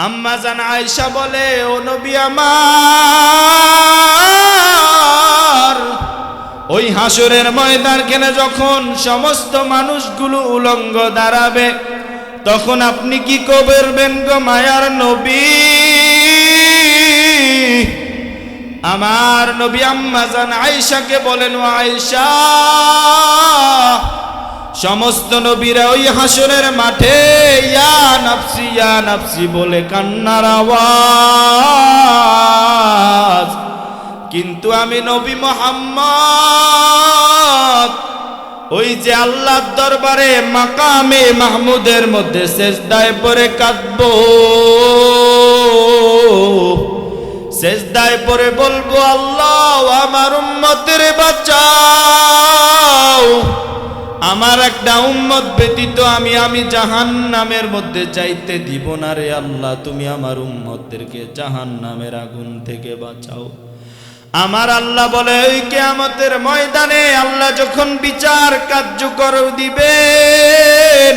আম্মা জান আয়েশা বলে, ও নবী আমার, ওই হাসরের ময়দানে যখন সমস্ত মানুষগুলো উলঙ্গ দাঁড়াবে, তখন আপনি কি করবেন গো মায়ার নবী? আমার নবী আম্মা জান আয়েশাকে বলেন, ও আয়েশা, সমস্ত নবীরা ওই হাসরের মাঠে ইয়া নাফসি বলে কান্নার আওয়াজ, কিন্তু আমি নবী মুহাম্মদ ওই যে আল্লাহর দরবারে মাকামে মাহমুদের মধ্যে সেজদায় পড়ে কাঁদবো, সেজদায় পড়ে বলবো, আল্লাহ আমার উম্মতের বাঁচাও, আমার একটা উম্মত ব্যতীত আমি জাহান্নামের মধ্যে যাইতে দিব না রে আল্লাহ, তুমি আমার উম্মতদেরকে জাহান্নামের আগুন থেকে বাঁচাও। আমার আল্লাহ বলে, ওই কিয়ামতের ময়দানে আল্লাহ যখন বিচার কার্যকর দিবেন,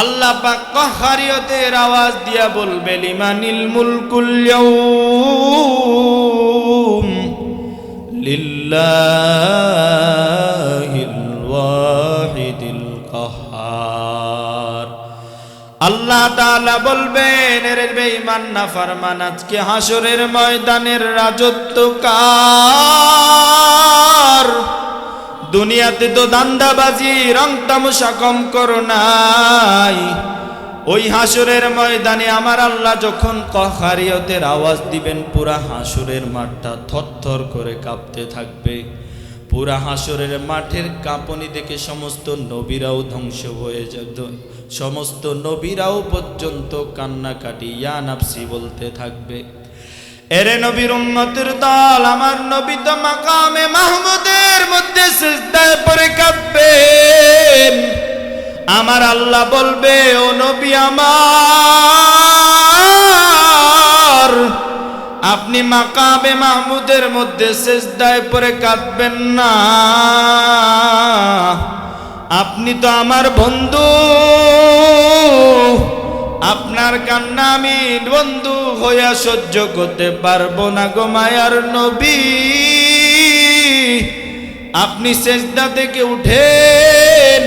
আল্লাহ পাক কাহ্হারিয়তের আওয়াজ দিয়া বলবে, লিমানিল মুলকুল ইয়াউম লিল্লাহিল ওয়াহিদিল কাহ্হার। আল্লাহ তাআলা বলবেন, এর বেঈমান নাফরমান, আজকে হাসরের ময়দানের রাজত্ব কার? দুনিয়াতে তো দান্দাবাজি রং তামাশা কম করো নাই, ওই হাসরের ময়দানে আমার আল্লাহ যখন কাহ্হারিয়তের আওয়াজ দিবেন, পুরা হাসরের মাঠটা থরথর করে কাঁপতে থাকবে। পুরা হাসরের মাঠের কাঁপনি দেখে সমস্ত নবীরাও ধ্বংস হয়ে যেত, সমস্ত নবীরাও পর্যন্ত কান্নাকাটি ইয়া নাফসি বলতে থাকবে। এরে নবীর উম্মতের দল, আমার নবী তো মাকামে মাহমুদের মধ্যে সিজদায় পড়ে কাঁদবেন। আমার আল্লাহ বলবে, ও নবী আমার, আপনি মাকামে মাহমুদের মধ্যে সিজদায় পড়ে কাঁদবেন না, আপনি তো আমার বন্ধু, আপনার কান্না আমি বন্ধু হইয়া সহ্য করতে পারবো না গো মায়ার নবী, আপনি সিজদা থেকে উঠেন।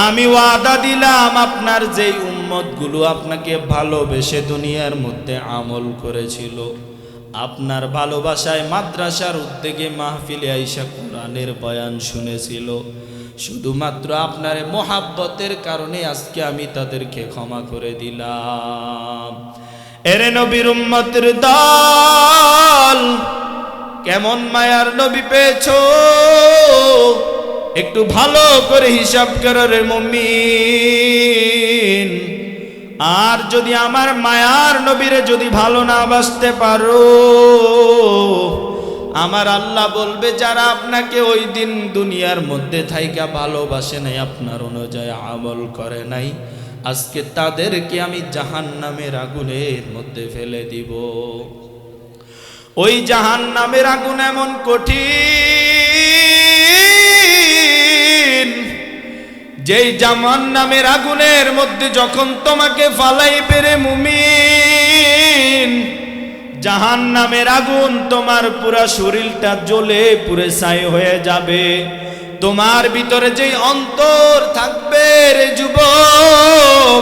আমি ওয়াদা দিলাম, আপনার যেই উম্মতগুলো আপনাকে ভালোবেসে দুনিয়ার মধ্যে আমল করেছিল, আপনার ভালোবাসায় মাদ্রাসার উদ্যোগে মাহফিলে আইসা কোরআনের বয়ান শুনেছিল, শুধুমাত্র আপনার মোহাব্বতের কারণে আজকে আমি তাদেরকে ক্ষমা করে দিলাম। এরে নবীর উম্মতের দল, কেমন মায়ার নবী পেয়েছো একটু ভালো করে হিসাব করো রে মুমিন। আর যদি আমার মায়ার নবীরে যদি ভালো না বাসতে পারো, আমার আল্লাহ বলবে, যারা আপনাকে ওই দিন দুনিয়ার মধ্যে থাইকা ভালোবাসে নাই, আপনার অনুযায়ী আমল করে নাই, আজকে তাদেরকে আমি জাহান্নামের আগুনের মধ্যে ফেলে দিব। ওই জাহান্নামের আগুন এমন কঠিন, যেই জাহান্নামের আগুনের মধ্যে যখন তোমাকে ফালাইবে রে মুমিন, জাহান্নামের আগুন তোমার পুরা শরীরটা জ্বলে পুরে ছাই হয়ে যাবে। তোমার ভিতরে যেই অন্তর থাকবে রে যুবক,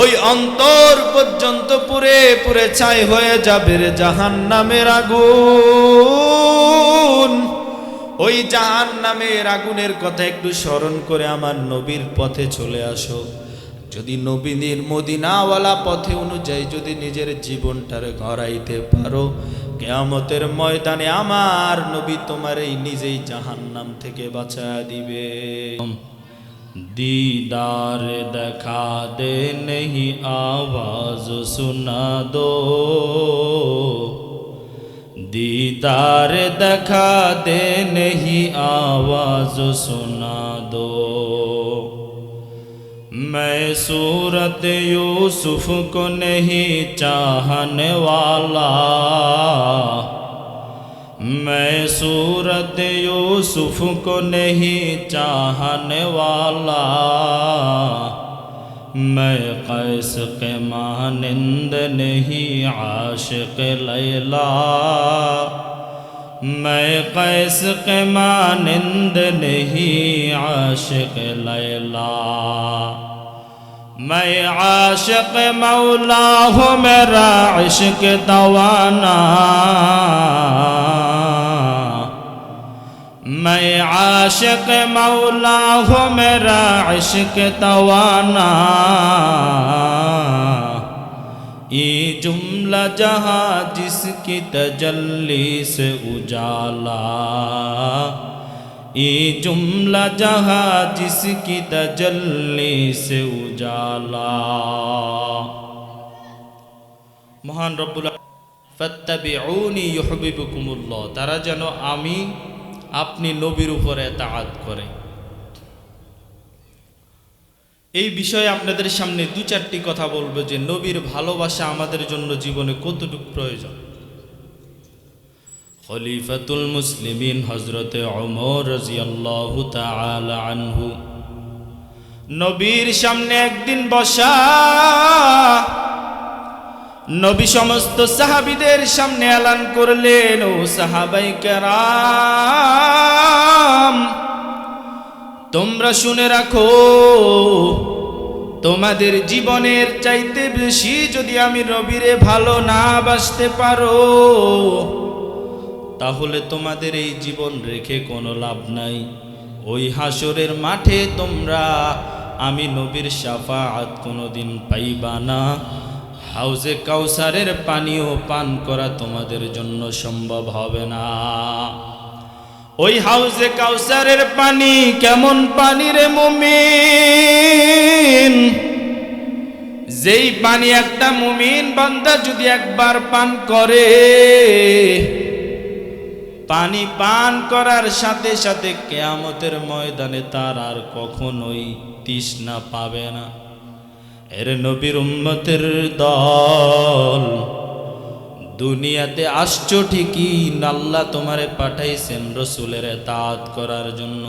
ওই অন্তর পর্যন্ত পুরে পুরে ছাই হয়ে যাবে রে জাহান্নামের আগুন। ওই জাহান্নামের আগুনের কথা একটু স্মরণ করে আমার নবীর পথে চলে আসো। যদি নবীর মদিনাওয়ালা পথে অনুযায়ী যদি নিজের জীবনটারে গড়াইতে পারো, কিয়ামতের ময়দানে আমার নবী তোমার এই নিজেই জাহান্নাম থেকে বাঁচায়া দিবে। दीदार दिखा दे नहीं आवाज सुना दो, दीदार दिखा दे नहीं आवाज सुना दो। मैं सूरत यूसुफ को नहीं चाहने वाला, मैं सूरत यूसुफ को नहीं चाहने वाला, मैं कैस के मानिंद नहीं आशिक लैला, मैं कैस के मानिंद नहीं आशिक लैला, मैं आशिक मौला हूँ मेरा इश्क तवाना, मैं आशिक मौला हूँ मेरा इश्क तवाना, ये जुमला जहाँ जिसकी तजल्ली से उजाला, ये जुमला जहाँ जिसकी तजल्ली से उजाला। महान रब्बुल फत्तबिऊनी युहब्बुकुमुल्लाह, तारा যেন আমি আপনি নবীর উপরে ইতাআত করে। এই বিষয়ে আপনাদের সামনে দু চারটি কথা বলবো যে নবীর ভালোবাসা আমাদের জন্য জীবনে কতটুকু প্রয়োজন। খলিফাতুল মুসলিমিন হযরতে ওমর রাদিয়াল্লাহু তাআলা আনহু নবীর সামনে একদিন বসা, নবী সমস্ত সাহাবীদের সামনে এলান করলেন, ও সাহাবায়ে কেরাম তোমরা শুনে রাখো, তোমাদের জীবনের চাইতে বেশি যদি আমি নবীরে ভালো না বাসতে পারো, তাহলে তোমাদের এই জীবন রেখে কোনো লাভ নাই। ওই হাসরের মাঠে তোমরা আমি নবীর শাফাআত কোনোদিন পাইবা না, হাউজে কাউসারের পানিও পান করা তোমাদের জন্য সম্ভব হবে না। ওই হাউজে কাউসারের পানি কেমন পানি রে মুমিন? যেই পানি একটা মুমিন বান্দা যদি একবার পান করে, পানি পান করার সাথে সাথে কিয়ামতের ময়দানে তার আর কখনোই তৃষ্ণা পাবে না। এর নবীর উম্মতের দল, দুনিয়াতে আসছো ঠিকই, আল্লাহ তোমারে পাঠাইছেন রসুলের ইতাআত করার জন্য।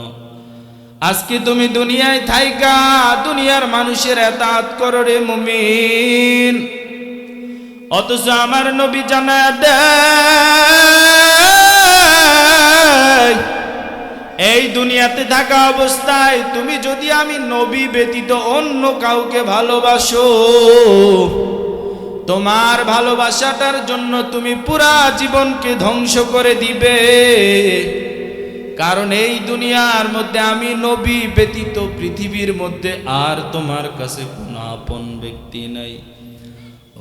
আজকে তুমি দুনিয়ায় থাইকা দুনিয়ার মানুষের ইতাআত করো রে মুমিন, অথচ আমার নবী জানায়া দেয় এই দুনিয়াতে থাকা অবস্থায় তুমি যদি আমি নবী ব্যতীত অন্য কাউকে ভালোবাসো, তোমার ভালোবাসাটার জন্য তুমি পুরা জীবনকে ধ্বংস করে দিবে, কারণ এই দুনিয়ার মধ্যে আমি নবী ব্যতীত পৃথিবীর মধ্যে আর তোমার কাছে কোনো আপন ব্যক্তি নাই।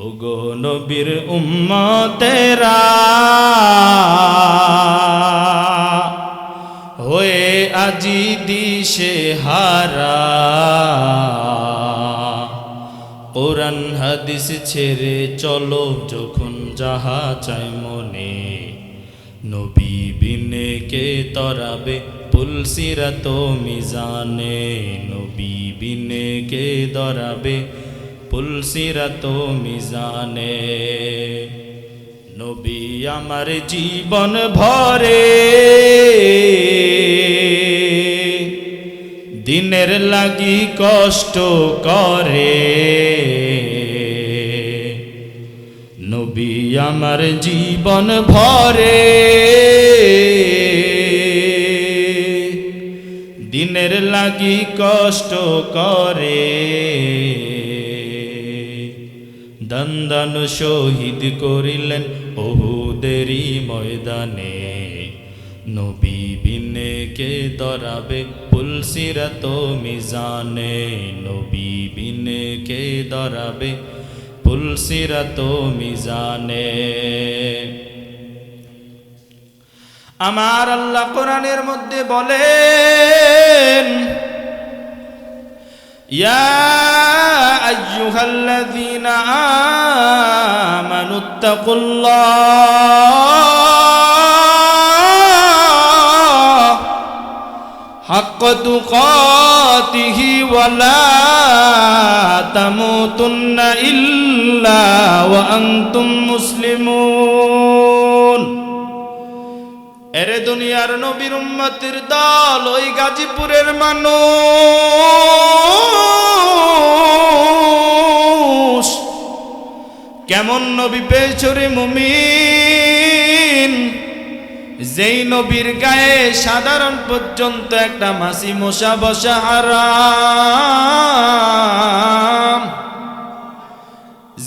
ওগো নবীর উম্মতেরা হয়ে আজি দিশে হারা, কোরআন হাদিস ছেড়ে চলো যখন যাহা চাই মনে, নবী বিনে কে তরাবে পুলসিরাত মিজানে, নবী বিনে কে দরাবে পুলসিরাত মিজানে। নবী আমার জীবন ভরে দিনের লাগি কষ্ট করে, নবী আমার জীবন ভরে দিনের লাগি কষ্ট করে, দন্দন শহীদ করিলেন উহুদেরই ময়দানে, নবী বিনে কে দরাবে পুলসিরাত মিজানে, নবী বিনে কে দরাবে পুলসিরাত মিজানে। আমার আল্লাহ কোরআনের মধ্যে বলেন, ইয়া আইয়ুহাল্লাযীনা আমানুত্তাকুল্লাহ হাক্কা তুকাতিহি ওয়া লা তামুতুন্না ইল্লা ওয়া আনতুম মুসলিমুন। এরে দুনিয়ার নবীর উম্মতের দল, ওই গাজীপুরের মানুষ কেমন নবী পেয়েছো রে মুমিন, যেই নবীর গায়ে সাধারণ পর্যন্ত একটা মাছি মশা বসা হারাম,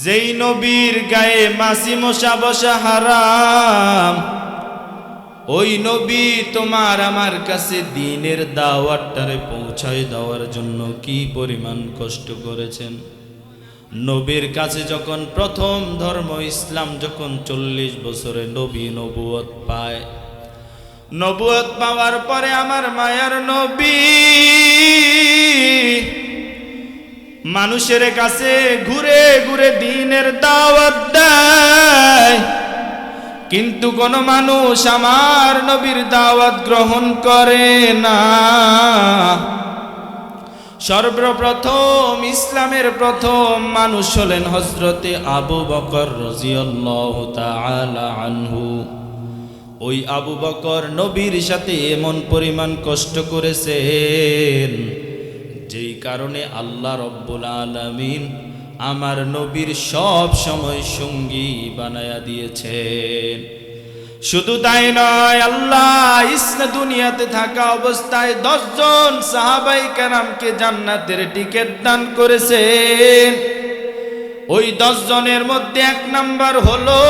যেই নবীর গায়ে মাছি মশা বসা হারাম, ওই নবী তোমার আমার কাছে দ্বীনের দাওয়াতটারে পৌঁছায় দেওয়ার জন্য কি পরিমাণ কষ্ট করেছেন। নবীর কাছে যখন প্রথম ধর্ম ইসলাম যখন 40 বছরে নবী নবুয়ত পায়, নবুয়ত পাওয়ার পরে আমার মায়ার নবী মানুষের কাছে ঘুরে ঘুরে দ্বীনের দাওয়াত দেয়, কিন্তু কোন মানুষ আমার নবীর দাওয়াত গ্রহণ করে না। সর্বপ্রথম ইসলামের প্রথম মানুষ হলেন হযরতে আবু বকর রাদিয়াল্লাহু তাআলা আনহু। ওই আবু বকর নবীর সাথে এমন পরিমাণ কষ্ট করেছেন, যেই কারণে আল্লাহ রব্বুল আলামিন আমার নবীর সব সময় সঙ্গী বানায়া দিয়েছেন। শুধু তাই নয়, আল্লাহ দুনিয়াতে থাকা অবস্থায় 10 জন সাহাবায়ে কেরামকে জান্নাতের টিকিট দান করেছেন। ওই 10 জনের মধ্যে 1 নাম্বার হলো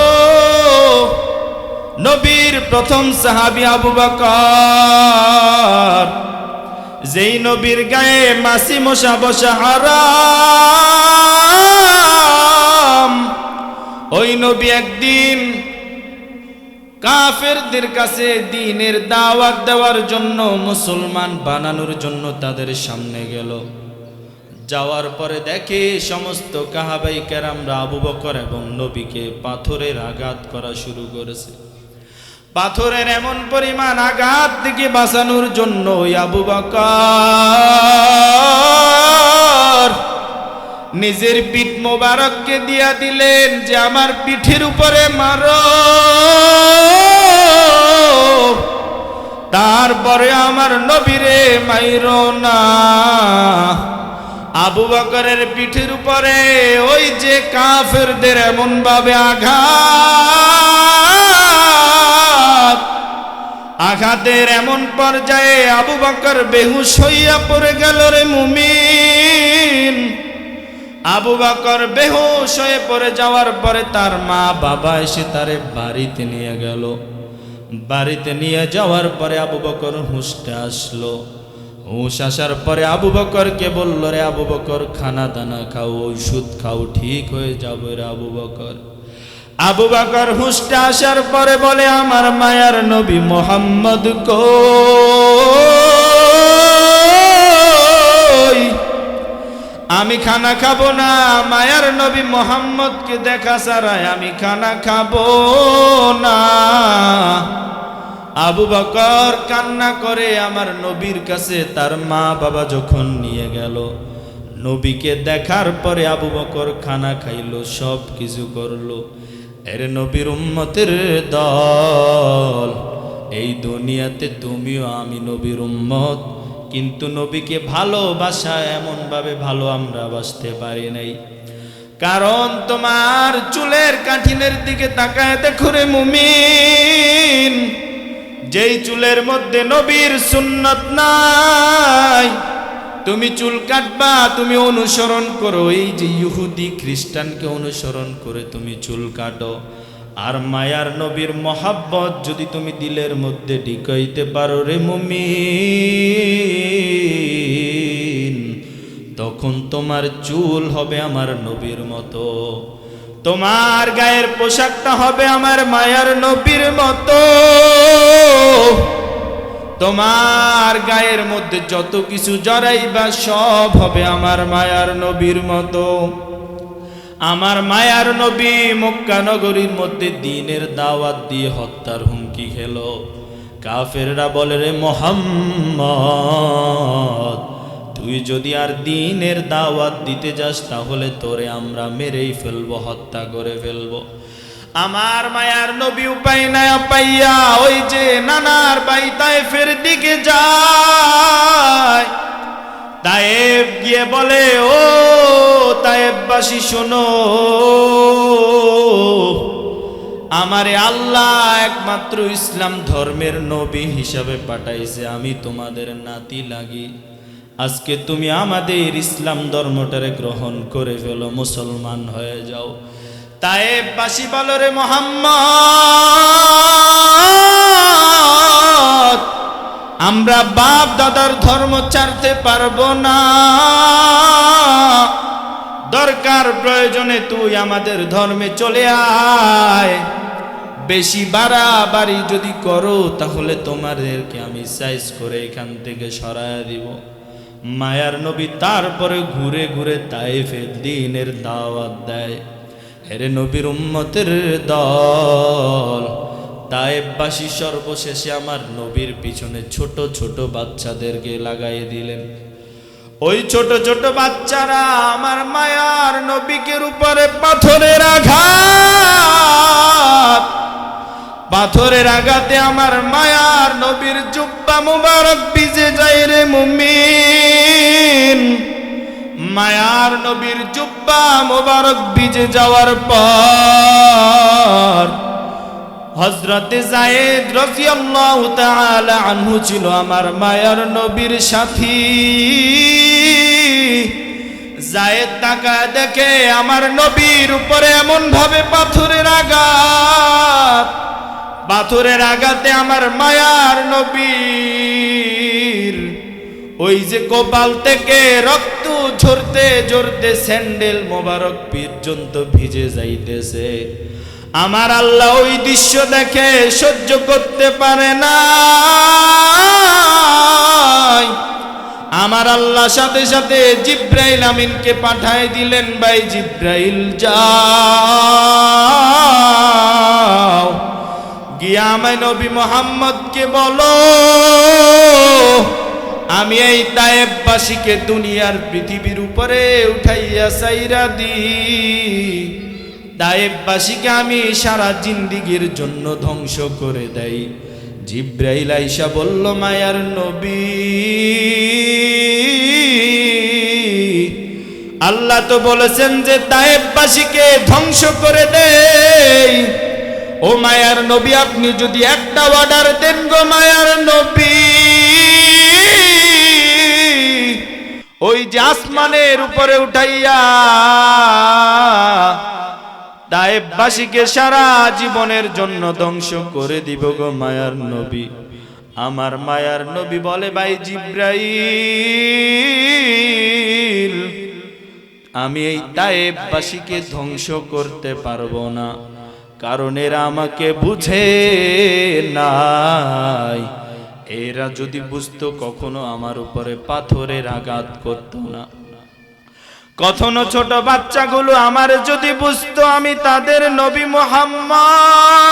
নবীর প্রথম সাহাবী আবু বকর, যেই নবীর গায়ে মাছি মশা বসা হারাম। ওই নবী একদিন কাফেরদের কাছে দ্বীনের দাওয়াত দেওয়ার জন্য, মুসলমান বানানোর জন্য তাদের সামনে গেল। যাওয়ার পরে দেখে সমস্ত কাহাবাই কেরামরা আবু বকর এবং নবীকে পাথরের আঘাত করা শুরু করেছে। পাথরের এমন পরিমাণ আঘাত থেকে বাঁচানোর জন্য ওই আবু বকর নিজের পিঠ মোবারককে দিয়া দিলেন যে আমার পিঠের উপরে মারো, তারপরে আমার নবীরে মাইরো না। আবু বকরের পিঠের উপরে ওই যে কাফেরদের এমন ভাবে আঘাতের এমন পর্যায়ে আবু বকর বেহুশ হইয়া পড়ে গেল রে মুমিন। আবু বকর বেহুশ হয়ে পড়ে যাওয়ার পরে তার মা বাবা এসে তারে বাড়িতে নিয়ে গেল। বাড়িতে নিয়ে যাওয়ার পরে আবু বকর হুঁশটা আসলো। হুঁশ আসার পরে আবু বকরকে বলল, রে আবু বকর খানা দানা খাও, ওষুধ খাও, ঠিক হয়ে যাবে রে আবু বকর। আবু বকর হুঁশটা আসার পরে বলে, আমার মায়ার নবী মুহাম্মদ কই? আমি খানা খাবো না, মায়ার নবী মুহাম্মদকে দেখা ছাড়াই আমি খানা খাবো না। আবু বকর কান্না করে আমার নবীর কাছে তার মা বাবা যখন নিয়ে গেল, নবীকে দেখার পরে আবু বকর খানা খাইলো, সব কিছু করলো। এর নবীর উম্মতের দল, এই দুনিয়াতে তুমিও আমি নবীর উম্মত, কিন্তু নবীকে ভালোবাসা এমন ভাবে ভালো আমরা বাসতে পারি নাই। কারণ তোমার চুলের কাঠিনের দিকে তাকায় দেখো রে মুমিন, যেই চুলের মধ্যে নবীর সুন্নত নাই, তুমি চুল কাটবা, তুমি অনুসরণ করো এই যে ইহুদি খ্রিস্টানকে অনুসরণ করে তুমি চুল কাটো। আর মায়ার নবীর মহাব্বত যদি তুমি দিলের মধ্যে ঢুকাইতে পারো রে মুমিন, তখন তোমার চুল হবে আমার নবীর মতো, তোমার গায়ের পোশাকটা হবে আমার মায়ার নবীর মতো, তোমার গায়ের মধ্যে যত কিছু জড়াইবা সব হবে আমার মায়ার নবীর মতো। আমার মায়ার নবী মক্কা নগরীর মধ্যে দ্বীনের দাওয়াত দিয়ে হত্যার হুমকি খেলো। কাফেররা বলে, রে মুহাম্মদ, তুই যদি আর দ্বীনের দাওয়াত দিতে যাস তাহলে তোরে আমরা মেরেই ফেলবো, হত্যা করে ফেলবো। আমার মায়ার নবী উপায় না পাইয়া ওই যে নানার বাড়ি তায়েফের দিকে যায়। তায়েফ গিয়ে বলে, ও তায়েফবাসী শোনো, আমারে আল্লাহ একমাত্র ইসলাম ধর্মের নবী হিসাবে পাঠাইছে, আমি তোমাদের নাতি লাগি। আজকে তুমি আমাদের ইসলাম ধর্মটারে গ্রহণ করে ফেলো, মুসলমান হয়ে যাও। তায়েফবাসী বলে, রে মুহাম্মদ, আমরা বাপ দাদার ধর্ম ছাড়তে পারবো না, দরকার প্রয়োজনে তুই আমাদের ধর্মে চলে আয়, বেশি বাড়াবাড়ি যদি করো তাহলে তোমাদেরকে আমি সাইজ করে এখান থেকে সরায় দিব। মায়ার নবী তারপরে ঘুরে ঘুরে তায়েফে দ্বীনের দাওয়াত দেয়। হেরে নবীর উম্মতের দল, তায়েফবাসী সর্বশেষে আমার নবীর পিছনে ছোট ছোট বাচ্চাদেরকে লাগাই দিলেন। ওই ছোট ছোট বাচ্চারা আমার মায়ার নবীকের উপরে পাথরের আঘাত, পাথরের আঘাতে আমার মায়ার নবীর জুব্বা মুবারক ভিজে যায় রে মুমিন। মায়ার নবীর জুব্বা মুবারক ভিজে যাওয়ার পর হযরতে যায়েদ রাদিয়াল্লাহু তাআলা আনহু ছিল আমার মায়ার নবীর সাথী। যায়েদ তাকায় দেখে আমার নবীর উপরে এমন ভাবে পাথরের আঘাত, পাথরের আঘাতে আমার মায়ার নবীর ওই যে কপাল থেকে রক্ত ঝরতে ঝরতে স্যান্ডেল মোবারক পর্যন্ত ভিজে যাইতেছে। আমার আল্লাহ ওই দৃশ্য দেখে সহ্য করতে পারে না। আমার আল্লাহ সাথে সাথে জিব্রাইল আমিনকে পাঠায় দিলেন, ভাই জিব্রাইল যাও গিয়া আমায় নবী মুহাম্মদকে বলো, আমি এই তায়েফবাসীকে দুনিয়ার পৃথিবীর উপরে উঠাইয়া সাইরা দি, তায়েফবাসীকে আমি সারা জিন্দিগির জন্য ধ্বংস করে দেই। জিব্রাইল আইসা বলল, মায়ার নবী, আল্লাহ তো বলেছেন যে তায়েফবাসীকে ধ্বংস করে দেই। ও মায়ার নবী, আপনি যদি একটা অর্ডার দেন গো মায়ার নবী, ওই যে আসমানের উপরে উঠাইয়া তায়েফবাসীকে সারা জীবনের জন্য ধ্বংস করে দিব গো মায়ার নবী। আমার মায়ার নবী বলে, ভাই জিব্রাইল, আমি এই তায়েফবাসীকে ধ্বংস করতে পারবো না, কারণ এরা আমাকে বুঝে নাই। এরা যদি বুঝতো কখনো আমার উপরে পাথরের আঘাত করতো না। কখনো ছোট বাচ্চাগুলো আমার যদি বুঝতো আমি তাদের নবী মুহাম্মদ,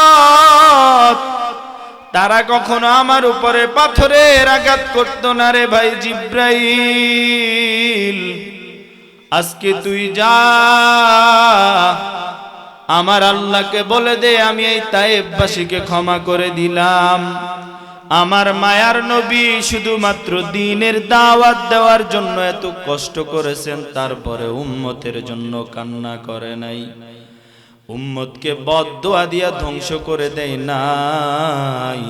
তারা কখনো আমার উপরে পাথরের আঘাত করতো না রে ভাই জিব্রাইল। আজকে তুই যা, আমার আল্লাহকে বলে দে আমি এই তায়েফবাসীকে ক্ষমা করে দিলাম। আমার মায়ার নবী শুধুমাত্র দ্বীনের দাওয়াত দেওয়ার জন্য এত কষ্ট করেছেন, তারপরে উম্মতের জন্য কান্না করে নাই, উম্মতকে বদদুয়া দিয়া ধ্বংস করে দেয় নাই।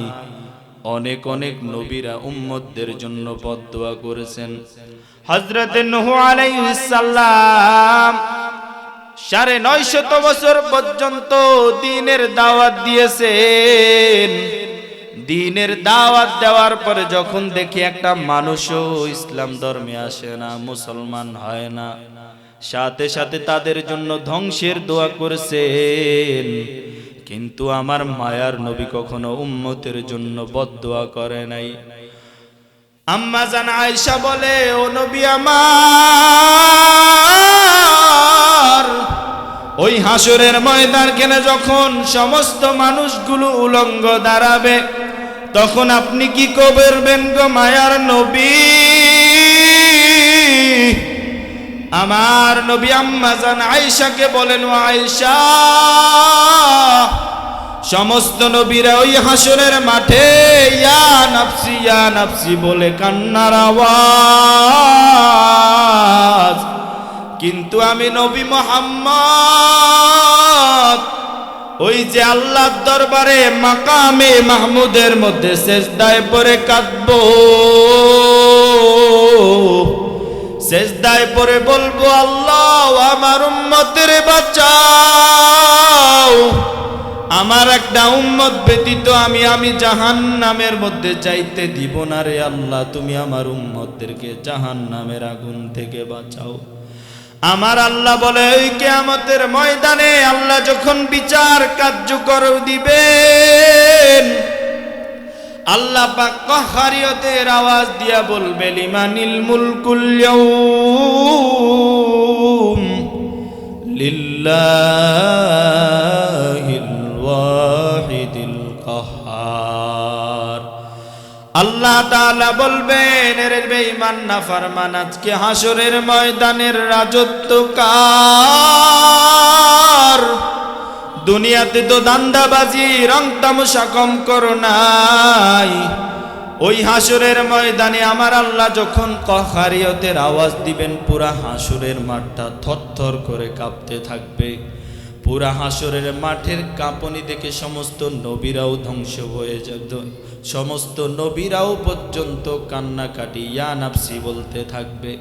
অনেক অনেক নবীরা উম্মতদের জন্য বদদুয়া করেছেন। হযরতে নূহ আলাইহিস সালাম 950 বছর পর্যন্ত দ্বীনের দাওয়াত দিয়েছেন। দ্বীনের দাওয়াত দেওয়ার পরে যখন দেখি একটা মানুষও ইসলাম ধর্মে আসে না, মুসলমান হয় না, সাথে সাথে তাদের জন্য ধ্বংসের দোয়া করেছেন। কিন্তু আমার মায়ার নবী কখনো উম্মতের জন্য বদদুয়া করে নাই। আম্মা জান আয়েশা বলে, ও নবী আমার, ওই হাসরের ময়দানে যখন সমস্ত মানুষগুলো উলঙ্গ দাঁড়াবে, তখন আপনি কি করবেন গো মায়ার নবী? আমার নবী আম্মা জান আয়েশাকে বলেন, ও আয়েশা, সমস্ত নবীরা ওই হাসরের মাঠে ইয়া নাফসি বলে কান্নার আওয়াজ, কিন্তু আমি নবী মুহাম্মদ ওই যে আল্লাহর দরবারে মাকামে মাহমুদের মধ্যে সেজদায় পড়ে কাঁদবো, সেজদায় পড়ে বলবো, আল্লাহ আমার উম্মতের বাঁচাও, আমার একটা উম্মত ব্যতীত আমি জাহান্নামের মধ্যে যাইতে দিব না রে আল্লাহ, তুমি আমার উম্মতদেরকে জাহান্নামের আগুন থেকে বাঁচাও। আমার আল্লাহ বলে, ওই কিয়ামতের ময়দানে আল্লাহ যখন বিচার কার্যকর দিবেন, আল্লাহ পাক কহারিয়তের আওয়াজ দিয়া বলবে, লিমানিল মুলকুল ইয়াউম লিল্লাহিল ওয়াহিদিল কাহ্হার। আল্লাহ তাআলা বলবেন, এর বেঈমান নাফরমান, আজকে হাসরের ময়দানের রাজত্ব কার? দুনিয়াতে তো দান্দাবাজি রং তামাশা কম করো নাই, ওই হাসরের ময়দানে আমার আল্লাহ যখন কহারিয়তের আওয়াজ দিবেন, পুরা হাসরের মাঠটা থরথর করে কাঁপতে থাকবে। পুরা হাসরের মাঠের কাঁপনি দেখে সমস্ত নবীরাও ধ্বংস হয়ে যাবে, সমস্ত নবীরাও পর্যন্ত কান্নাকাটি ইয়া নাফসি বলতে থাকবে।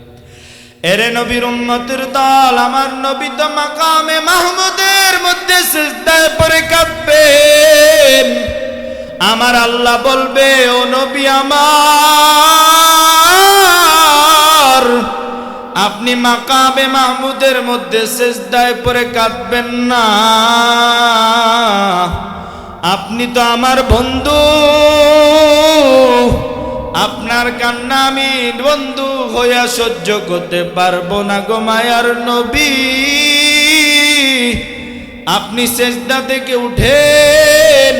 এরে নবীর উম্মতের দল, আমার নবী তো মাকামে মাহমুদের মধ্যে সিজদায় পড়ে কাঁদবেন। আমার আল্লাহ বলবে, ও নবী আমার, আপনি মাকামে মাহমুদের মধ্যে সিজদায় পড়ে কাঁদবেন না, আপনি তো আমার বন্ধু, আপনার কান্না আমি বন্ধু হইয়া সহ্য করতে পারবো না গো মায়ার নবী, আপনি সিজদা থেকে উঠেন।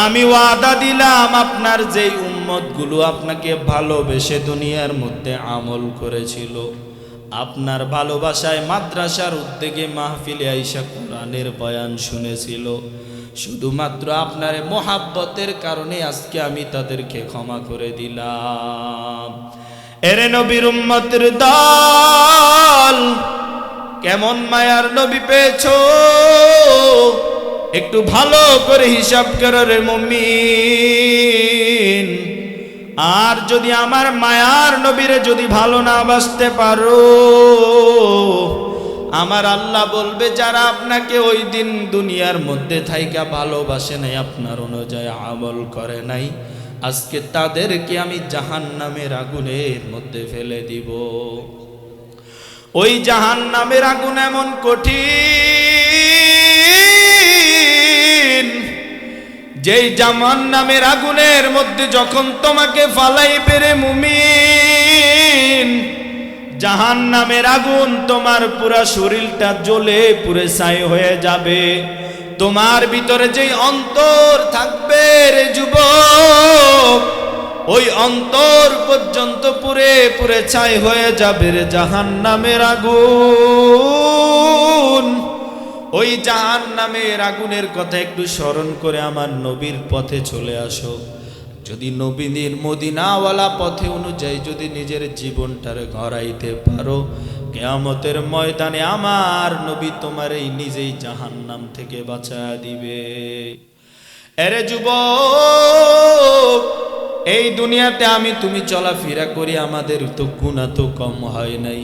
আমি ওয়াদা দিলাম, আপনার যেই উম্মতগুলো আপনাকে ভালোবেসে দুনিয়ার মধ্যে আমল করেছিল, আপনার ভালোবাসায় মাদ্রাসার উদ্যোগে মাহফিলে আইসা কোরআনের বয়ান শুনেছিল, শুধুমাত্র আপনার মোহাব্বতের কারণে আজকে আমি তাদেরকে ক্ষমা করে দিলাম। এরে নবীর উম্মতের দল, কেমন মায়ার নবী পেয়েছো একটু ভালো করে হিসাব করো রে মুমিন। আর যদি আমার মায়ার নবীরে যদি ভালো না বাসতে পারো, আমার আল্লাহ বলবে, যারা আপনাকে ওই দিন দুনিয়ার মধ্যে থাইকা ভালোবাসে নাই, আপনার অনুযায়ী আমল করে নাই, আজকে তাদেরকে আমি জাহান্নামের আগুনের মধ্যে ফেলে দিব। ওই জাহান্নামের আগুন এমন কঠিন, যেই জাহান্নামের আগুনের মধ্যে যখন তোমাকে ফালাইবে রে মুমিন, জাহান্নামের আগুন তোমার পুরা শরীরটা জ্বলে পুরে ছাই হয়ে যাবে। তোমার ভিতরে যেই অন্তর থাকবে রে যুবক, ওই অন্তর পর্যন্ত পুরে পুরে ছাই হয়ে যাবে রে জাহান্নামের আগুন। ওই জাহান্নামের আগুনের কথা একটু স্মরণ করে আমার নবীর পথে চলে আসো। যদি নবীর মদিনাওয়ালা পথে অনুযায়ী যদি নিজের জীবনটারে গড়াইতে পারো, কিয়ামতের ময়দানে আমার নবী তোমার এই নিজেই জাহান্নাম থেকে বাঁচায়া দিবে। এরে যুবক, এই দুনিয়াতে আমি তুমি চলাফেরা করি, আমাদের তো গুনাহ তো কম হয় নাই।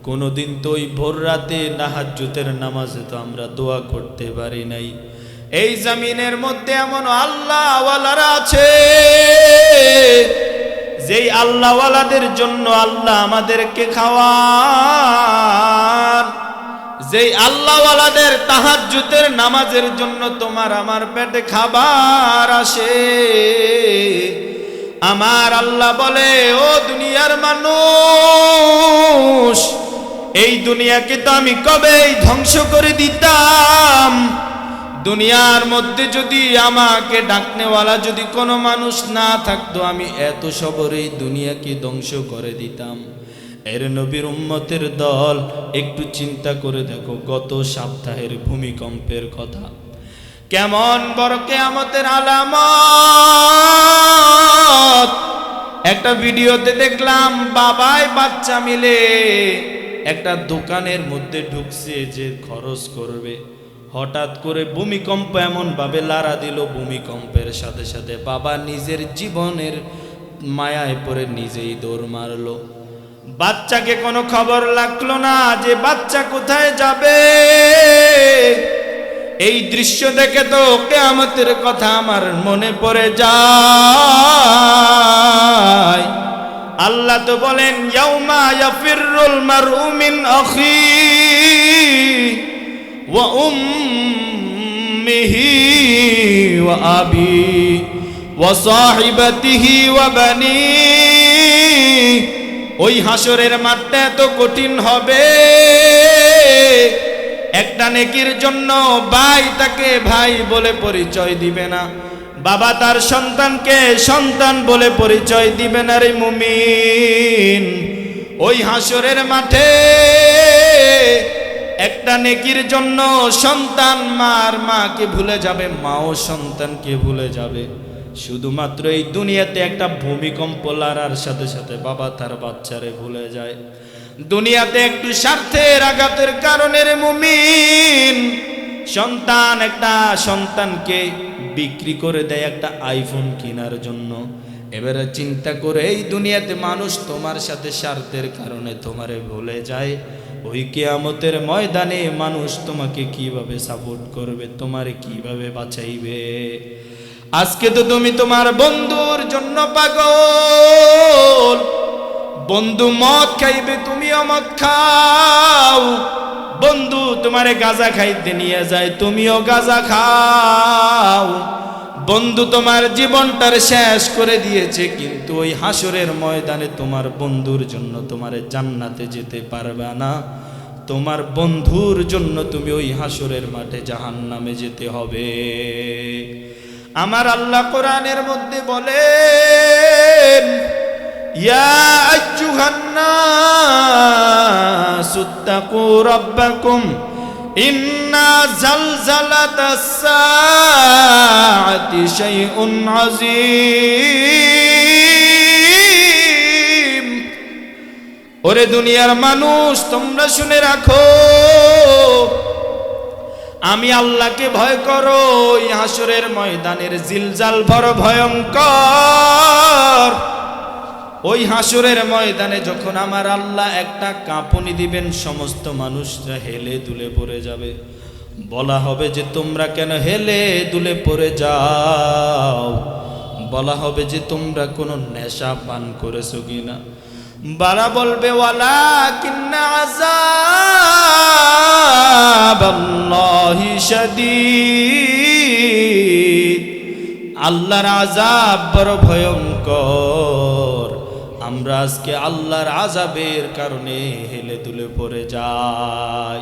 কোনোদিন তো ওই ভোর রাতে তাহাজ্জুদের নামাজে তো আমরা দোয়া করতে পারি নাই। এই জমিনের মধ্যে এমন আল্লাহওয়ালারা আছে, যেই আল্লাহওয়ালাদের জন্য আল্লাহ আমাদেরকে খাওয়ান, যেই আল্লাহওয়ালাদের তাহাজ্জুদের নামাজের জন্য তোমার আমার পেটে খাবার আসে। আমার আল্লাহ বলে, ও দুনিয়ার মানুষ, এই দুনিয়াকে তো আমি কবেই ধ্বংস করে দিতাম। দুনিয়ার মধ্যে যদি আমাকে ডাকনেওয়ালা যদি কোনো মানুষ না থাকতো, আমি এত সবরেই দুনিয়াকে ধ্বংস করে দিতাম। এর নবীর উম্মতের দল, একটু চিন্তা করে দেখো গত সপ্তাহের ভূমিকম্পের কথা, কেমন বড় কিয়ামতের আলামত। একটা ভিডিওতে দেখলাম বাবাই বাচ্চা মিলে একটা দোকানের মধ্যে ঢুকছে যে খরচ করবে, হঠাৎ করে ভূমিকম্প এমন ভাবে লাড়া দিল, ভূমিকম্পের সাথে সাথে বাবা নিজের জীবনের মায়ায় পড়ে নিজেই দৌড় মারলো। বাচ্চাকে কোনো খবর লাগলো না যে বাচ্চা কোথায় যাবে। এই দৃশ্য দেখে তো কিয়ামতের কথা আমার মনে পড়ে যায়। আল্লাহ তো বলেন ইয়াউমা ইয়াফিরুল মারউ মিন আখিহি ওয়া উম্মিহি ওয়া আবিহি ওয়া সাহিবাতিহি ওয়া বানিহি। ওই হাসরের মাঠটা এত কঠিন হবে, একটা নেকির জন্য ভাই তাকে ভাই বলে পরিচয় দিবে না, বাবা তার সন্তানকে সন্তান বলে পরিচয় দিবে না। রে মুমিন, ওই হাসরের মাঠে একটা নেকির জন্য সন্তান মার মাকে ভুলে যাবে, মাও সন্তানকে ভুলে যাবে। শুধুমাত্র এই দুনিয়াতে একটা ভূমিকম্প লাড়ার সাথে সাথে বাবা তার বাচ্চারে ভুলে যায়। দুনিয়াতে একটু স্বার্থের আঘাতের কারণে রে মুমিন, সন্তান একটা সন্তানকে বিক্রি করে দেয় একটা আইফোন কেনার জন্য। এবারে চিন্তা করে এই দুনিয়াতে মানুষ তোমার সাথে স্বার্থের কারণে তোমারে ভুলে যায়, ওই কিয়ামতের ময়দানে মানুষ তোমাকে কিভাবে সাপোর্ট করবে, তোমারে কিভাবে বাঁচাইবে। আজকে তো তুমি তোমার বন্ধুর জন্য পাগল, বন্ধু মদ খাইবে তুমিও মদ খাও, বন্ধু তোমারে গাঁজা খাইতে নিয়ে যায় তুমিও গাঁজা খাও, বন্ধু তোমার জীবনটার শেষ করে দিয়েছে, কিন্তু ওই হাসরের ময়দানে তোমার বন্ধুর জন্য তোমারে জান্নাতে যেতে পারবে না, তোমার বন্ধুর জন্য তুমি ওই হাসরের মাঠে জাহান্নামে যেতে হবে। আমার আল্লাহ কোরআনের মধ্যে বলেন ইয়া আইয়ুহান নাসুত্তাকু রাব্বাকুম ইন্না জালজালাতাস সাআতি শাইউন আযীম। ওরে দুনিয়ার মানুষ তোমরা শুনে রাখো, আমি আল্লাহকে ভয় করো। ওই হাসরের ময়দানের জিলজাল বড় ভয়ঙ্কর। ওই হাসরের ময়দানে যখন আমার আল্লাহ একটা কাঁপুনি দিবেন, সমস্ত মানুষরা হেলে দুলে পড়ে যাবে। বলা হবে যে তোমরা কেন হেলে দুলে পড়ে যাও, বলা হবে যে তোমরা কোনো নেশা পান করেছো কিনা। বারা বলবে ওয়ালাকিন্না আযাবাল্লাহি শাদীদ, আল্লাহর আযাব বড় ভয়ঙ্কর। আমরা আজকে আল্লাহর আযাবের কারণে হেলে দুলে পড়ে যাই।